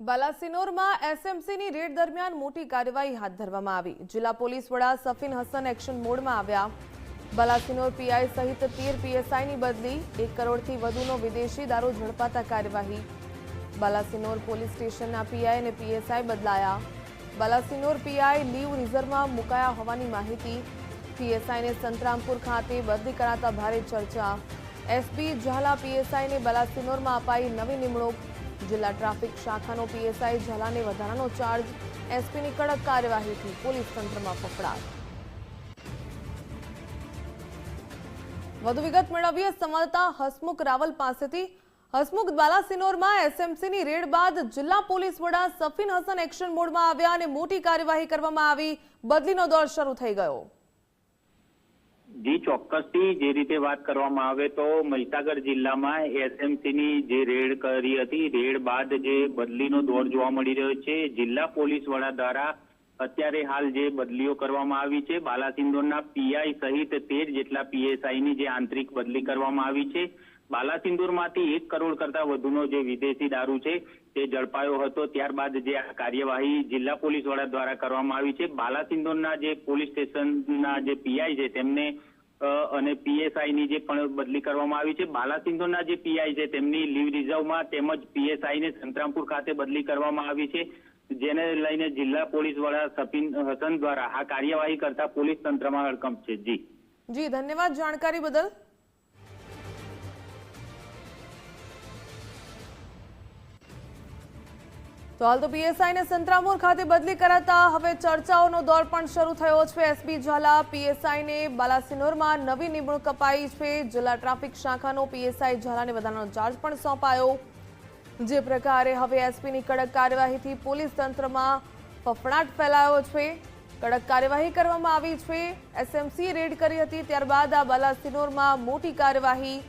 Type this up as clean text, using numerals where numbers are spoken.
બાલાસિનોરમાં એસએમસીની red દરમિયાન મોટી કાર્યવાહી હાથ ધરવામાં આવી। જિલ્લા પોલીસ વડા સફીન હસન એક્શન મોડમાં આવ્યા। બાલાસિનોર પીઆઈ સહિત 13 પીએસઆઈની બદલી, 1 કરોડથી વધુનો વિદેશી દારૂ ઝડપાતા કાર્યવાહી। બાલાસિનોર પોલીસ સ્ટેશનના પીઆઈ અને પીએસઆઈ બદલાયા। બાલાસિનોર પીઆઈ લીવ રિઝર્વમાં મુકાયા હોવાની માહિતી। પીએસઆઈને સંતરામપુર ખાતે બદલી કરાતા ભારે ચર્ચા। એસપી ઝાલા પીએસઆઈને બાલાસિનોરમાં અપાઈ નવી નિમણૂક। जिला ट्राफिक शाखाનો पीएसआई ઝાલાને વધારાનો ચાર્જ। एसपीની કડક કાર્યવાહીથી પોલીસ તંત્રમાં ફફડાટ। વધુ વિગત મેળવીએ સંવાદદાતા હસમુખ રાવલ પાસેથી। હસમુખ, બાલાસિનોરમાં એસએમસીની રેડ બાદ જિલ્લા પોલીસ વડા સફીન હસન એક્શન મોડમાં આવ્યા અને મોટી કાર્યવાહી કરવામાં આવી। બદલીનો દોર શરૂ થઈ ગયો। જી ચોક્કસથી જે રીતે વાત કરવામાં આવે તો મહીસાગર જિલ્લામાં એસએમસીની જે રેડ કરી હતી, રેડ બાદ જે બદલીનો દોર જોવા મળી રહ્યો છે। જિલ્લા પોલીસ વડા દ્વારા અત્યારે હાલ જે બદલીઓ કરવામાં આવી છે, બાલાસિનોરના પીઆઈ સહિત 13 જેટલા પીએસઆઈની જે આંતરિક બદલી કરવામાં આવી છે। બાલાસિનોરમાંથી 1 કરોડ કરતા વધુનો જે વિદેશી દારૂ છે તે ઝડપાયો હતો। ત્યારબાદ જે આ કાર્યવાહી જિલ્લા પોલીસ વડા દ્વારા કરવામાં આવી છે। બાલાસિનોરના જે પોલીસ સ્ટેશનના જે પીઆઈ છે તેમને અને પીએસઆઈની જે પણ બદલી કરવામાં આવી છે। બાલાસિનોરના જે પીઆઈ છે તેમની લીવ રિઝર્વમાં તેમજ પીએસઆઈને સંતરામપુર ખાતે બદલી કરવામાં આવી છે, જેને લઈને જિલ્લા પોલીસ વડા સફીન હસન દ્વારા આ કાર્યવાહી કરતા પોલીસ તંત્રમાં હડકંપ છે। જી ધન્યવાદ જાણકારી બદલ। તો હાલ તો પીએસઆઈને સંતરામપુર ખાતે બદલી કરાતા હવે ચર્ચાઓનો દોર પણ શરૂ થયો છે। એસપી ઝાલા પીએસઆઈને બાલાસિનોરમાં નવી નિમણૂક અપાઈ છે। જિલ્લા ટ્રાફિક શાખાનો પીએસઆઈ ઝાલાને વધારાનો ચાર્જ પણ સોંપાયો। જે પ્રકારે હવે એસપીની કડક કાર્યવાહીથી પોલીસ તંત્રમાં ફફડાટ ફેલાયો છે। કડક કાર્યવાહી કરવામાં આવી છે। એસએમસી રેડ કરી હતી, ત્યારબાદ આ બાલાસિનોરમાં મોટી કાર્યવાહી।